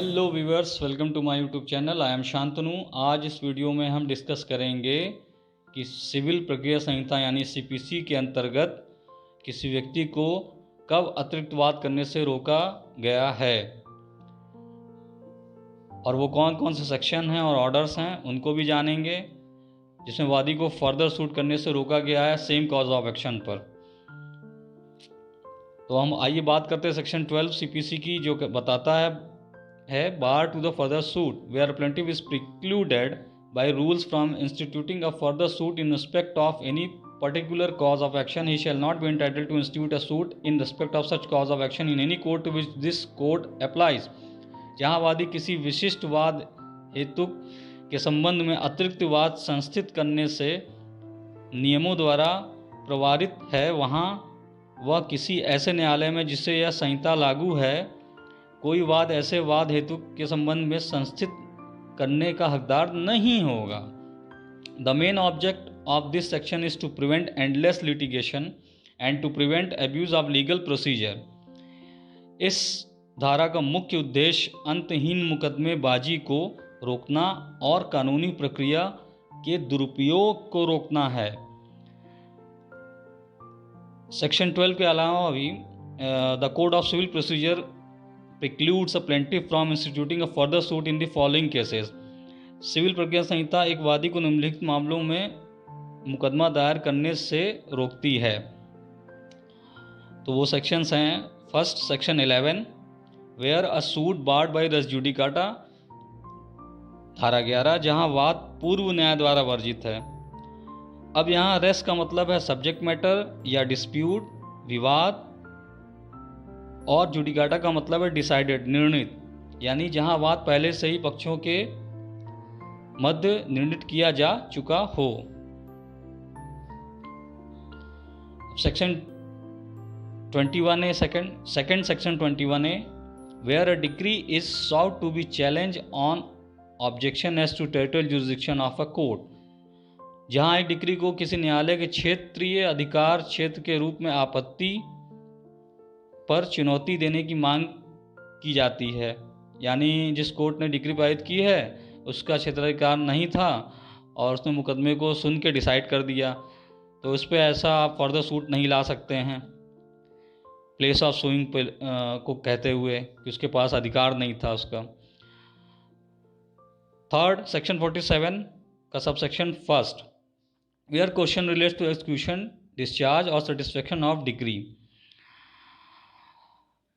Hello viewers, welcome to my YouTube channel. I am Shantanu. आज इस video में हम डिस्कस करेंगे कि सिविल प्रक्रिया संहिता यानी सीपीसी के अंतर्गत किसी व्यक्ति को कब अतिरिक्त वाद करने से रोका गया है और वो कौन कौन से सेक्शन हैं और ऑर्डर्स हैं उनको भी जानेंगे, जिसमें वादी को फर्दर सूट करने से रोका गया है सेम कॉज ऑफ एक्शन पर। तो हम आइए बात करते हैं सेक्शन 12 सीपीसी की, जो बताता है bar to the further suit where plaintiff is precluded by rules from instituting a further suit in respect of any particular cause of action, he shall not be entitled to institute a suit in respect of such cause of action in any court to which this code applies। जहाँ वादी किसी विशिष्ट वाद हेतु के संबंध में अतिरिक्त वाद संस्थित करने से नियमों द्वारा प्रवारित है, वहाँ वह किसी ऐसे न्यायालय में जिससे यह संहिता लागू है कोई वाद ऐसे वाद हेतु के संबंध में संस्थित करने का हकदार नहीं होगा। The main object of this section is to prevent endless litigation and to prevent abuse of legal procedure। इस धारा का मुख्य उद्देश्य अंतहीन मुकदमेबाजी को रोकना और कानूनी प्रक्रिया के दुरुपयोग को रोकना है। सेक्शन 12 के अलावा भी the code of civil procedure precludes a plaintiff from instituting a further suit in the following cases। Civil प्रक्रिया संहिता एक वादी को निम्नलिखित मामलों में मुकदमा दायर करने से रोकती है। तो वो सेक्शंस हैं। First, section 11 where a suit barred by res judicata, धारा 11 जहां वाद पूर्व न्याय द्वारा वर्जित है। अब यहाँ रेस का मतलब है सब्जेक्ट मैटर या डिस्प्यूट, विवाद, और जुडिकाटा का मतलब है डिसाइडेड, निर्णित, यानी जहां वाद पहले से ही पक्षों के मध्य निर्णित किया जा चुका हो। Section 21A second section 21A where a decree is sought to be challenge on objection as to territorial jurisdiction of a court, जहां एक डिक्री को किसी न्यायालय के क्षेत्रीय अधिकार क्षेत्र के रूप में आपत्ति पर चुनौती देने की मांग की जाती है। यानी जिस कोर्ट ने डिक्री पारित की है उसका क्षेत्राधिकार नहीं था और उसने मुकदमे को सुन के डिसाइड कर दिया, तो उस पर ऐसा आप फर्दर सूट नहीं ला सकते हैं प्लेस ऑफ सुइंग को कहते हुए कि उसके पास अधिकार नहीं था उसका। थर्ड, सेक्शन 47 का subsection first where question relates to execution, discharge और सेटिस्फेक्शन ऑफ डिक्री,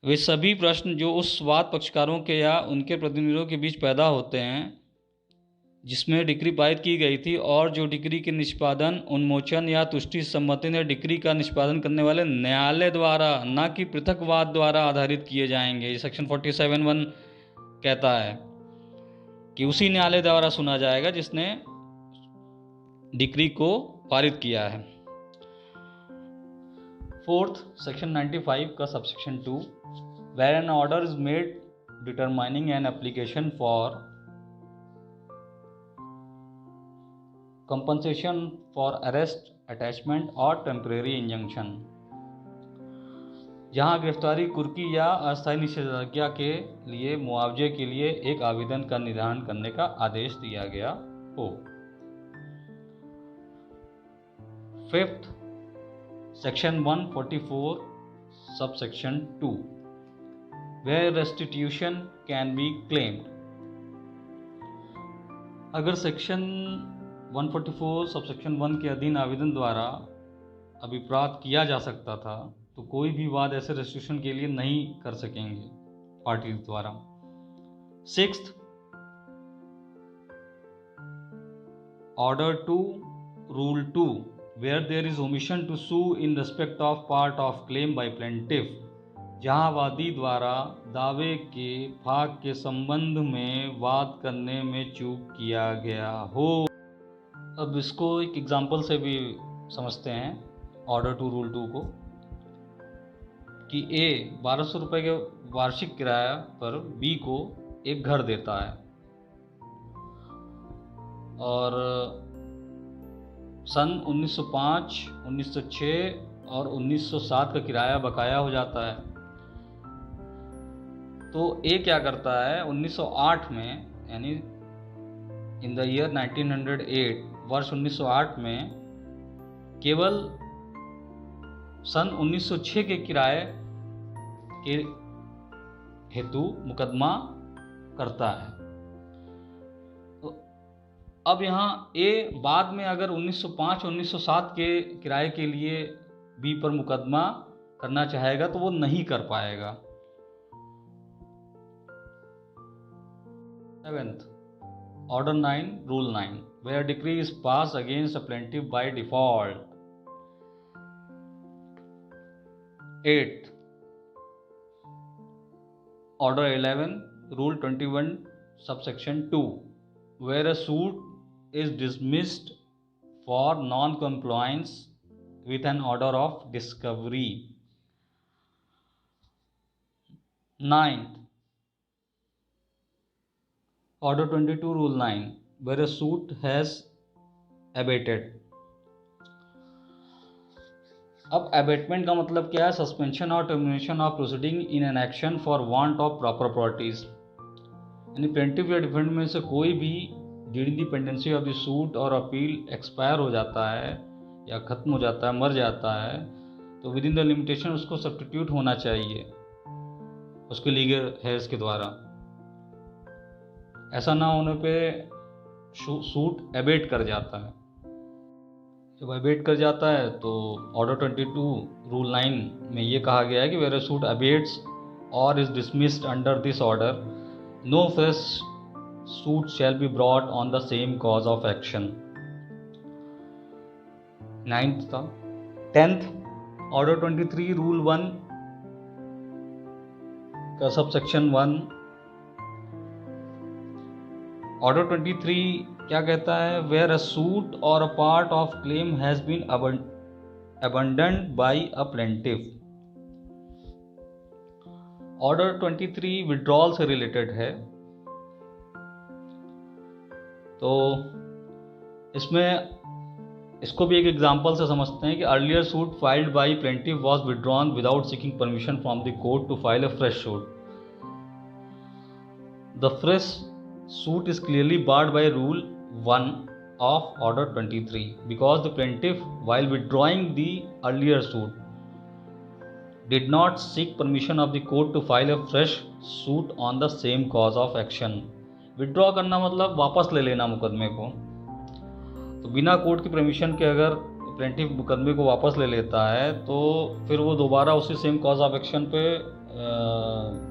वे सभी प्रश्न जो उस वाद पक्षकारों के या उनके प्रतिनिधियों के बीच पैदा होते हैं जिसमें डिक्री पारित की गई थी और जो डिक्री के निष्पादन, उन्मोचन या तुष्टि सम्मति ने डिक्री का निष्पादन करने वाले न्यायालय द्वारा न कि पृथक वाद द्वारा आधारित किए जाएंगे। ये सेक्शन 47(1) कहता है कि उसी न्यायालय द्वारा सुना जाएगा जिसने डिक्री को पारित किया है। फोर्थ, सेक्शन 95 का subsection 2 where an order is made determining an application for compensation for arrest, attachment और टेम्परेरी इंजंक्शन, जहां गिरफ्तारी, कुर्की या अस्थायी निषेधाज्ञा के लिए मुआवजे के लिए एक आवेदन का निर्धारण करने का आदेश दिया गया हो। Fifth, section 144 subsection 2 where restitution can be claimed. अगर सेक्शन 144 सबसेक्शन 1 के अधीन आवेदन द्वारा अभिप्राप्त किया जा सकता था तो कोई भी वाद ऐसे रेस्टिट्यूशन के लिए नहीं कर सकेंगे पार्टी द्वारा। Sixth, order 2 rule 2 where there is omission to sue in respect of part of claim by plaintiff, जहां वादी द्वारा दावे के भाग के संबंध में वाद करने में चूक किया गया हो। अब इसको एक एग्जांपल से भी समझते हैं ऑर्डर 2 रूल 2 को, कि ए 1200 रुपये के वार्षिक किराया पर बी को एक घर देता है और सन 1905, 1906 और 1907 का किराया बकाया हो जाता है। तो ए क्या करता है 1908 में, यानी इन द ईयर 1908, वर्ष 1908 में केवल सन 1906 के किराए के हेतु मुकदमा करता है। तो अब यहाँ ए बाद में अगर 1905 1907 के किराए के लिए बी पर मुकदमा करना चाहेगा तो वो नहीं कर पाएगा। 7th, Order 9, Rule 9, where a decree is passed against a plaintiff by default. 8th, Order 11, Rule 21, subsection 2, where a suit is dismissed for non-compliance with an order of discovery. 9th, Order 22, Rule 9, where a suit has abated. अब abatement का मतलब क्या है? Suspension और termination of proceeding in an action for want of proper properties. यानी plaintiff या defendant में से कोई भी during the pendency of the suit और अपील एक्सपायर हो जाता है या ख़त्म हो जाता है, मर जाता है, तो विद इन द लिमिटेशन उसको सब्स्टिट्यूट होना चाहिए उसके लीगल हेयर्स के द्वारा। ऐसा ना होने पे सूट एबेट कर जाता है। जब एबेट कर जाता है तो ऑर्डर 22 रूल 9 में ये कहा गया है कि वेयर अ सूट एबेट्स और is dismissed under this order, no fresh suit shall be brought on the same cause of action. 9th था। 10th, ऑर्डर 23 रूल 1 का सबसेक्शन 1। ऑर्डर 23 क्या कहता है? वेयर अ सूट और a part of claim has been abandoned by a plaintiff. Order 23 withdrawal से related है। तो इसमें इसको भी एक एग्जांपल से समझते हैं कि earlier suit filed by plaintiff was withdrawn without seeking permission from the court to file a fresh suit. The fresh suit is clearly barred by Rule 1 of Order 23 because the plaintiff, while withdrawing the earlier suit, did not seek permission of the court to file a fresh suit on the same cause of action. Withdraw करना मतलब वापस ले लेना मुकदमे को। तो बिना court की परमिशन के अगर प्लेंटिफ मुकदमे को वापस ले लेता है तो फिर वो दोबारा उसी सेम कॉज ऑफ एक्शन पे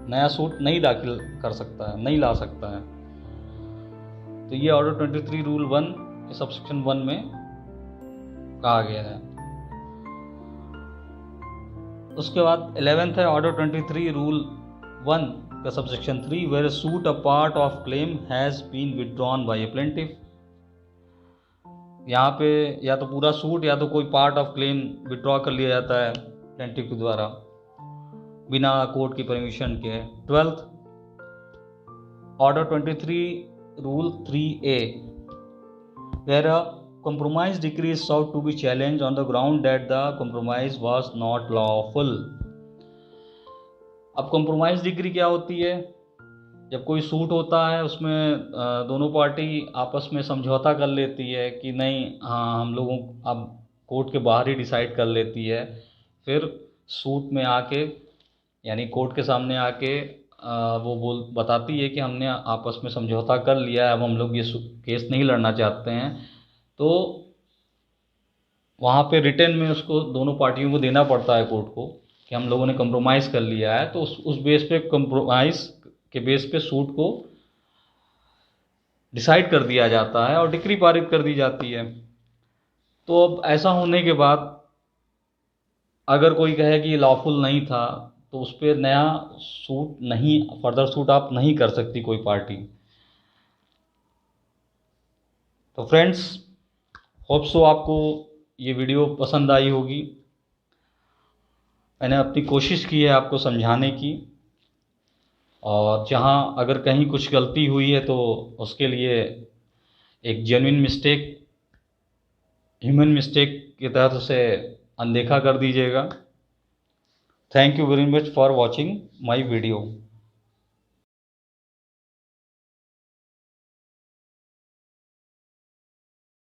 नया सूट नहीं दाखिल कर सकता है, नहीं ला सकता है। तो ये ऑर्डर 23 रूल 1 के सबसेक्शन 1 में कहा गया है। उसके बाद 11th है ऑर्डर 23 रूल 1 का subsection 3, where suit a part of claim has been withdrawn by a plaintiff. यहाँ पे या तो पूरा सूट या तो कोई पार्ट ऑफ क्लेम विड्रॉ कर लिया जाता है प्लेंटिफ के द्वारा बिना कोर्ट की परमिशन के। 12th, order 23 Rule 3A, where a compromise decree is sought to be challenged on the ground that the compromise was not lawful. अब compromise डिग्री क्या होती है? जब कोई सूट होता है उसमें दोनों पार्टी आपस में समझौता कर लेती है कि नहीं, हाँ हम लोगों अब कोर्ट के बाहर ही डिसाइड कर लेती है, फिर सूट में आके यानी कोर्ट के सामने आके वो बताती है कि हमने आपस में समझौता कर लिया है, अब हम लोग ये केस नहीं लड़ना चाहते हैं। तो वहाँ पे रिटर्न में उसको दोनों पार्टियों को देना पड़ता है कोर्ट को कि हम लोगों ने कंप्रोमाइज़ कर लिया है। तो उस बेस पे कंप्रोमाइज़ के बेस पे सूट को डिसाइड कर दिया जाता है और डिक्री पारित कर दी जाती है। तो अब ऐसा होने के बाद अगर कोई कहे कि ये लॉफुल नहीं था तो उस पर नया सूट नहीं, फर्दर सूट आप नहीं कर सकती कोई पार्टी। तो फ्रेंड्स, होप सो आपको ये वीडियो पसंद आई होगी। मैंने अपनी कोशिश की है आपको समझाने की, और जहाँ अगर कहीं कुछ गलती हुई है तो उसके लिए एक जेन्युइन मिस्टेक, ह्यूमन मिस्टेक के तहत उसे अनदेखा कर दीजिएगा। Thank you very much for watching my video.